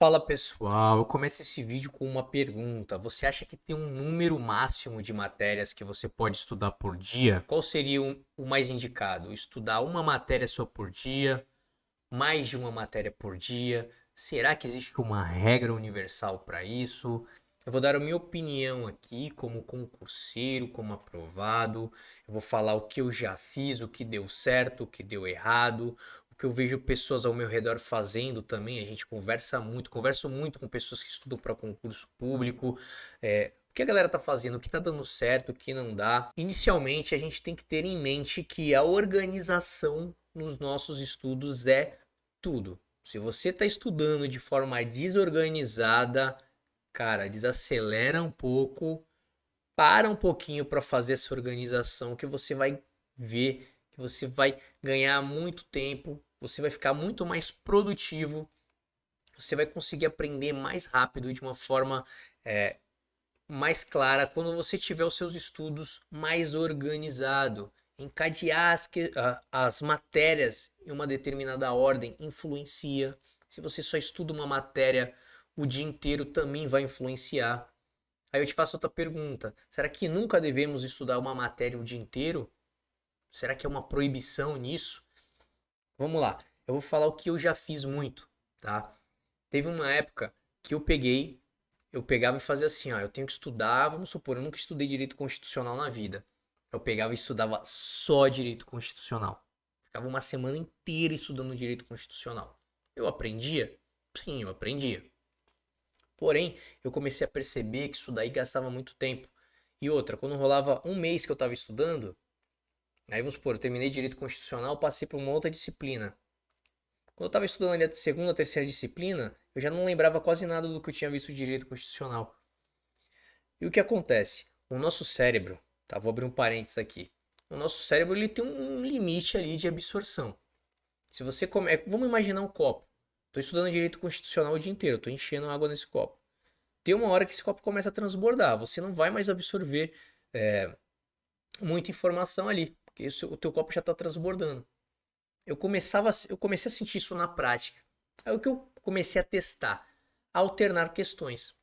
Fala pessoal, eu começo esse vídeo com uma pergunta. Você acha que tem um número máximo de matérias que você pode estudar por dia? Qual seria o mais indicado? Estudar uma matéria só por dia? Mais de uma matéria por dia? Será que existe uma regra universal para isso? Eu vou dar a minha opinião aqui como concurseiro, como aprovado. Eu vou falar o que eu já fiz, o que deu certo, o que deu errado, o que eu vejo pessoas ao meu redor fazendo também. A gente converso muito com pessoas que estudam para concurso público. O que a galera tá fazendo, o que tá dando certo, o que não dá. Inicialmente, a gente tem que ter em mente que a organização nos nossos estudos é tudo. Se você está estudando de forma desorganizada, cara, desacelera um pouco, para um pouquinho para fazer essa organização que você vai ver que você vai ganhar muito tempo, você vai ficar muito mais produtivo, você vai conseguir aprender mais rápido e de uma forma mais clara quando você tiver os seus estudos mais organizado. Encadear as matérias em uma determinada ordem influencia. Se você só estuda uma matéria o dia inteiro, também vai influenciar. Aí eu te faço outra pergunta: será que nunca devemos estudar uma matéria o dia inteiro? Será que é uma proibição nisso? Vamos lá, eu vou falar o que eu já fiz muito, tá? Teve uma época que eu pegava e fazia assim, ó, eu tenho que estudar, vamos supor, eu nunca estudei direito constitucional na vida. Eu pegava e estudava só direito constitucional. Ficava uma semana inteira estudando direito constitucional. Eu aprendia? Sim, eu aprendia. Porém, eu comecei a perceber que isso daí gastava muito tempo. E outra, quando rolava um mês que eu estava estudando, aí vamos supor, eu terminei direito constitucional, passei por uma outra disciplina. Quando eu estava estudando ali a segunda, terceira disciplina, eu já não lembrava quase nada do que eu tinha visto de direito constitucional. E o que acontece? O nosso cérebro, tá? Vou abrir um parênteses aqui. O nosso cérebro ele tem um limite ali de absorção. Se você come... Vamos imaginar um copo. Estou estudando direito constitucional o dia inteiro, estou enchendo água nesse copo. Tem uma hora que esse copo começa a transbordar, você não vai mais absorver muita informação ali, porque o teu copo já está transbordando. Eu comecei a sentir isso na prática. Aí o que eu comecei a testar? Alternar questões.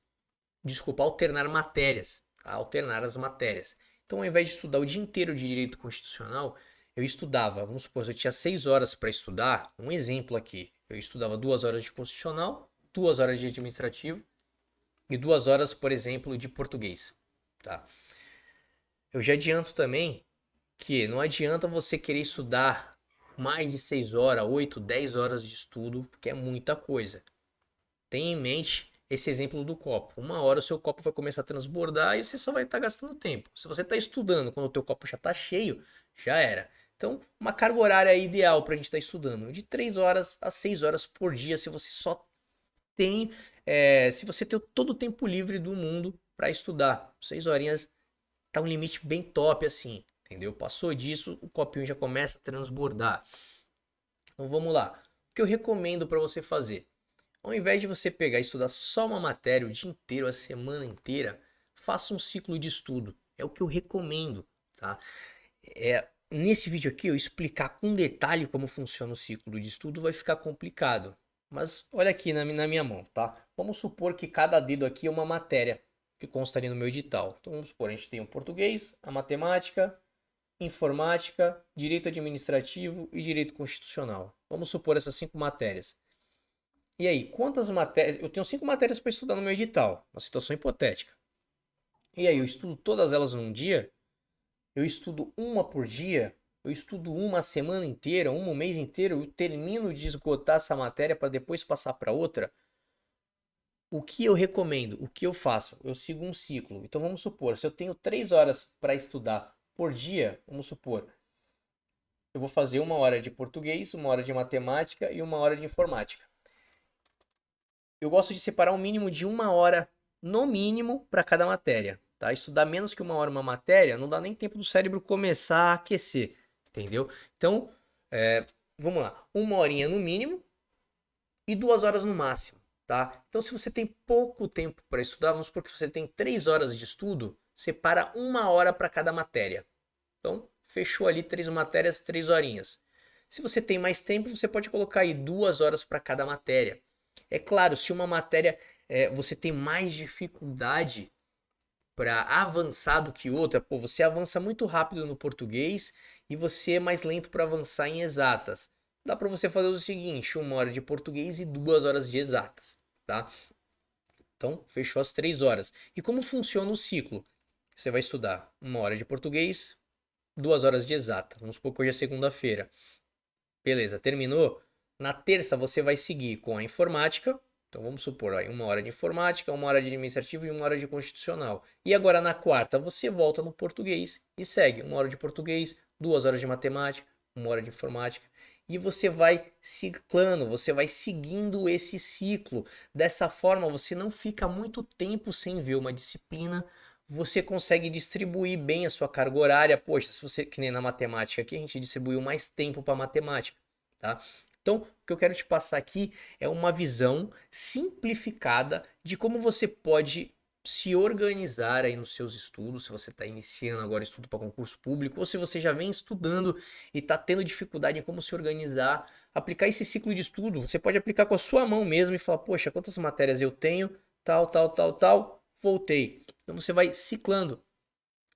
Desculpa, alternar matérias. Tá? Alternar as matérias. Então, ao invés de estudar o dia inteiro de direito constitucional, eu estudava, vamos supor, se eu tinha 6 horas para estudar, um exemplo aqui, eu estudava 2 horas de constitucional, 2 horas de administrativo e 2 horas, por exemplo, de português. Tá? Eu já adianto também que não adianta você querer estudar mais de 6 horas, 8, 10 horas de estudo, porque é muita coisa. Tenha em mente esse exemplo do copo. Uma hora o seu copo vai começar a transbordar e você só vai estar gastando tempo. Se você está estudando quando o teu copo já está cheio, já era. Então, uma carga horária ideal para a gente estar estudando, de 3 horas a 6 horas por dia, se você só tem, se você tem todo o tempo livre do mundo para estudar. 6 horinhas tá um limite bem top assim, entendeu? Passou disso, o copinho já começa a transbordar. Então vamos lá. O que eu recomendo para você fazer? Ao invés de você pegar e estudar só uma matéria o dia inteiro, a semana inteira, faça um ciclo de estudo. É o que eu recomendo, tá? Nesse vídeo aqui eu explicar com detalhe como funciona o ciclo de estudo vai ficar complicado. Mas olha aqui na minha mão, tá? Vamos supor que cada dedo aqui é uma matéria que consta ali no meu edital. Então vamos supor, a gente tem o português, a matemática, informática, direito administrativo e direito constitucional. Vamos supor essas 5 matérias. E aí, quantas matérias? Eu tenho 5 matérias para estudar no meu edital, uma situação hipotética. E aí, eu estudo todas elas num dia? Eu estudo uma por dia? Eu estudo uma semana inteira, um mês inteiro? Eu termino de esgotar essa matéria para depois passar para outra? O que eu recomendo? O que eu faço? Eu sigo um ciclo. Então vamos supor, se eu tenho 3 horas para estudar por dia, vamos supor, eu vou fazer 1 hora de português, 1 hora de matemática e 1 hora de informática. Eu gosto de separar um mínimo de 1 hora, no mínimo, para cada matéria. Tá? Estudar menos que 1 hora uma matéria não dá nem tempo do cérebro começar a aquecer, entendeu? Então, vamos lá, 1 horinha no mínimo e 2 horas no máximo, tá? Então, se você tem pouco tempo para estudar, vamos supor que você tem 3 horas de estudo, separa 1 hora para cada matéria. Então, fechou ali 3 matérias, 3 horinhas. Se você tem mais tempo, você pode colocar aí 2 horas para cada matéria. É claro, se uma matéria você tem mais dificuldade para avançar do que outra, pô, você avança muito rápido no português e você é mais lento para avançar em exatas. Dá para você fazer o seguinte, 1 hora de português e 2 horas de exatas, tá? Então, fechou as 3 horas. E como funciona o ciclo? Você vai estudar 1 hora de português, 2 horas de exata. Vamos supor que hoje é segunda-feira. Beleza, terminou? Na terça você vai seguir com a informática. Então vamos supor aí 1 hora de informática, 1 hora de administrativo e 1 hora de constitucional. E agora na quarta você volta no português e segue 1 hora de português, 2 horas de matemática, 1 hora de informática. E você vai ciclando, você vai seguindo esse ciclo. Dessa forma você não fica muito tempo sem ver uma disciplina. Você consegue distribuir bem a sua carga horária. Poxa, se você, que nem na matemática aqui, a gente distribuiu mais tempo para matemática, tá? Então, o que eu quero te passar aqui é uma visão simplificada de como você pode se organizar aí nos seus estudos, se você está iniciando agora estudo para concurso público, ou se você já vem estudando e está tendo dificuldade em como se organizar, aplicar esse ciclo de estudo. Você pode aplicar com a sua mão mesmo e falar, poxa, quantas matérias eu tenho, tal, tal, tal, tal, voltei. Então você vai ciclando,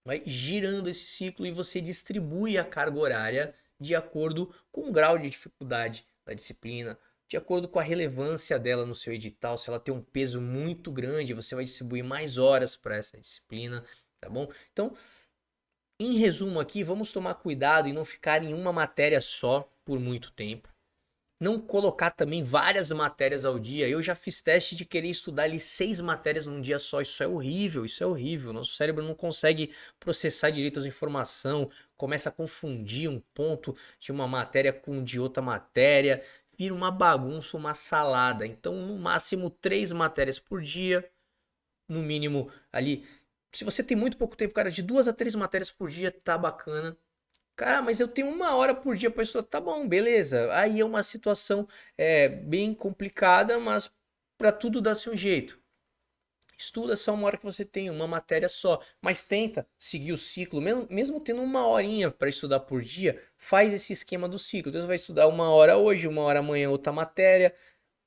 vai girando esse ciclo e você distribui a carga horária de acordo com o grau de dificuldade da disciplina, de acordo com a relevância dela no seu edital. Se ela tem um peso muito grande, você vai distribuir mais horas para essa disciplina, tá bom? Então, em resumo aqui, vamos tomar cuidado e não ficar em uma matéria só por muito tempo. Não colocar também várias matérias ao dia. Eu já fiz teste de querer estudar ali 6 matérias num dia só. Isso é horrível, isso é horrível. Nosso cérebro não consegue processar direito as informações, começa a confundir um ponto de uma matéria com de outra matéria, vira uma bagunça, uma salada. Então, no máximo 3 matérias por dia, no mínimo ali. Se você tem muito pouco tempo, cara, de 2 a 3 matérias por dia tá bacana. Cara, mas eu tenho 1 hora por dia para estudar. Tá bom, beleza. Aí é uma situação bem complicada, mas para tudo dá-se um jeito. Estuda só 1 hora que você tem, uma matéria só. Mas tenta seguir o ciclo, mesmo tendo 1 horinha para estudar por dia, faz esse esquema do ciclo. Então você vai estudar 1 hora hoje, 1 hora amanhã outra matéria,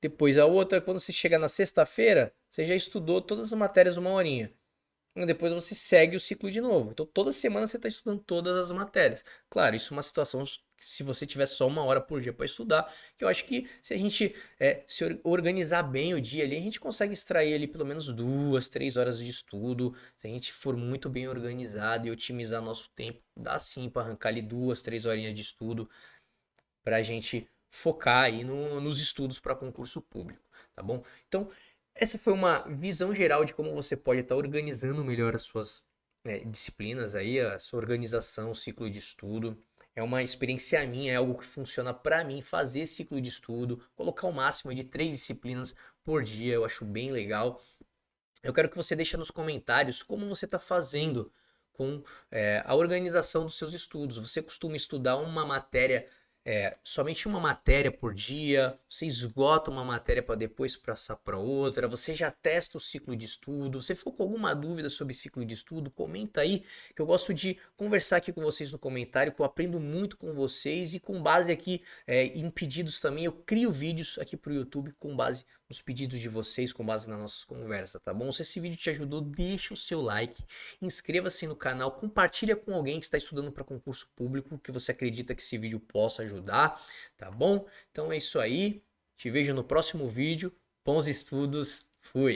depois a outra. Quando você chegar na sexta-feira, você já estudou todas as matérias 1 horinha. E depois você segue o ciclo de novo. Então toda semana você está estudando todas as matérias. Claro, isso é uma situação que se você tiver só 1 hora por dia para estudar, que eu acho que se a gente se organizar bem o dia ali, a gente consegue extrair ali pelo menos 2, 3 horas de estudo. Se a gente for muito bem organizado e otimizar nosso tempo, dá sim para arrancar ali 2, 3 horinhas de estudo para a gente focar aí nos estudos para concurso público, tá bom? Então, essa foi uma visão geral de como você pode estar organizando melhor as suas disciplinas aí, a sua organização, o ciclo de estudo. É uma experiência minha, é algo que funciona para mim, fazer ciclo de estudo, colocar o máximo de 3 disciplinas por dia, eu acho bem legal. Eu quero que você deixe nos comentários como você está fazendo com a organização dos seus estudos. Você costuma estudar uma matéria, somente uma matéria por dia? Você esgota uma matéria para depois passar para outra? Você já testa o ciclo de estudo? Você ficou com alguma dúvida sobre ciclo de estudo? Comenta aí, que eu gosto de conversar aqui com vocês no comentário, que eu aprendo muito com vocês e com base aqui em pedidos também. Eu crio vídeos aqui para o YouTube com base nos pedidos de vocês, com base nas nossas conversas, tá bom? Se esse vídeo te ajudou, deixa o seu like, inscreva-se no canal, compartilha com alguém que está estudando para concurso público, que você acredita que esse vídeo possa ajudar, tá bom? Então é isso aí, te vejo no próximo vídeo, bons estudos, fui!